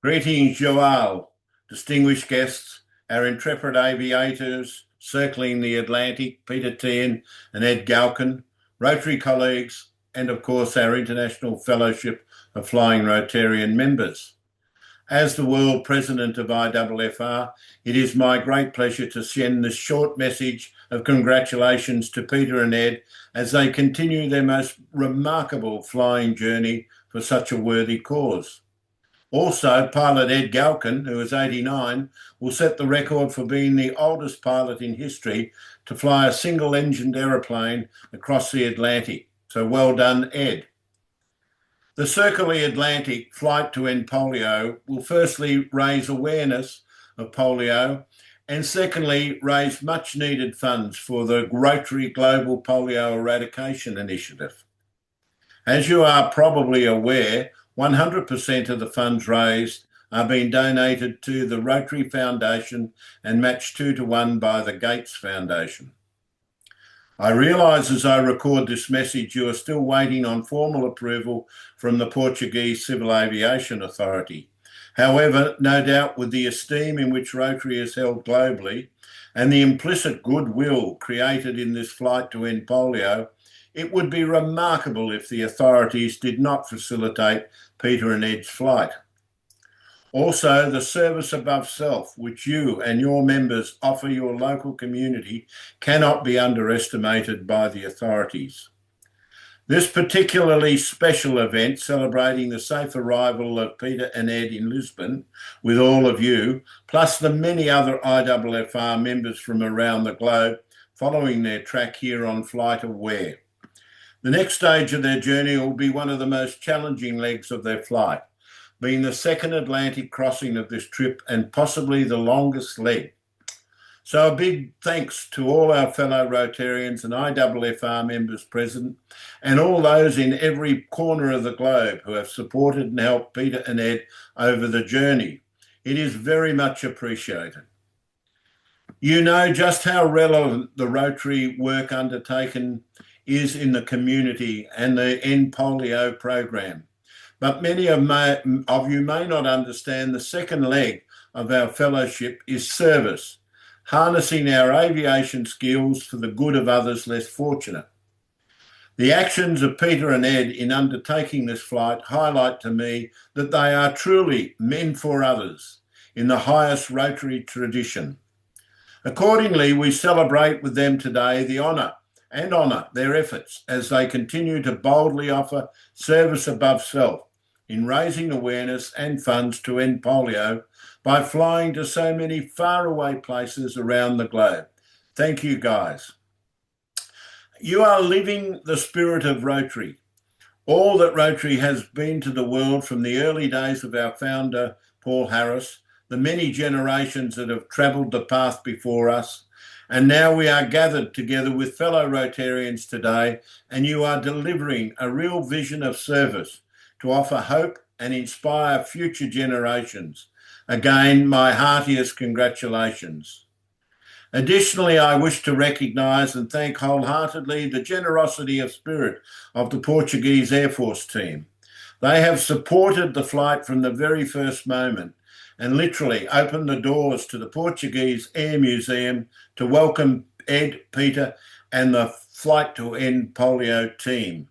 Greetings, Joel, distinguished guests, our intrepid aviators circling the Atlantic, Peter Tien and Ed Galkin, Rotary colleagues, and of course our International Fellowship of Flying Rotarian members. As the World President of IFFR, it is my great pleasure to send this short message of congratulations to Peter and Ed as they continue their most remarkable flying journey for such a worthy cause. Also, pilot Ed Galkin, who is 89, will set the record for being the oldest pilot in history to fly a single-engined aeroplane across the Atlantic. So well done, Ed. The Circle the Atlantic flight to end polio will firstly raise awareness of polio and secondly raise much needed funds for the Rotary Global Polio Eradication Initiative. As you are probably aware, 100% of the funds raised are being donated to the Rotary Foundation and matched 2-to-1 by the Gates Foundation. I realise as I record this message you are still waiting on formal approval from the Portuguese Civil Aviation Authority. However, no doubt with the esteem in which Rotary is held globally and the implicit goodwill created in this flight to end polio, it would be remarkable if the authorities did not facilitate Peter and Ed's flight. Also, the service above self, which you and your members offer your local community, cannot be underestimated by the authorities. This particularly special event celebrating the safe arrival of Peter and Ed in Lisbon with all of you, plus the many other IFFR members from around the globe following their track here on Flight Aware. The next stage of their journey will be one of the most challenging legs of their flight, being the second Atlantic crossing of this trip and possibly the longest leg. So a big thanks to all our fellow Rotarians and IFFR members present and all those in every corner of the globe who have supported and helped Peter and Ed over the journey. It is very much appreciated. You know just how relevant the Rotary work undertaken is in the community and the End Polio program. But many of you may not understand the second leg of our fellowship is service, harnessing our aviation skills for the good of others less fortunate. The actions of Peter and Ed in undertaking this flight highlight to me that they are truly men for others in the highest Rotary tradition. Accordingly, we celebrate with them today the honour their efforts as they continue to boldly offer service above self in raising awareness and funds to end polio by flying to so many faraway places around the globe. Thank you, guys. You are living the spirit of Rotary, all that Rotary has been to the world from the early days of our founder, Paul Harris, the many generations that have travelled the path before us, and now we are gathered together with fellow Rotarians today, and you are delivering a real vision of service to offer hope and inspire future generations. Again, my heartiest congratulations. Additionally, I wish to recognise and thank wholeheartedly the generosity of spirit of the Portuguese Air Force team. They have supported the flight from the very first moment and literally opened the doors to the Portuguese Air Museum to welcome Ed, Peter and the Flight to End Polio team.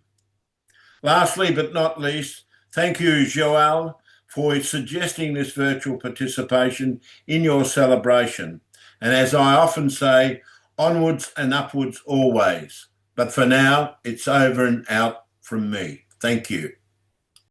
Lastly but not least, thank you, Joel, for suggesting this virtual participation in your celebration. And as I often say, onwards and upwards always. But for now, it's over and out from me. Thank you.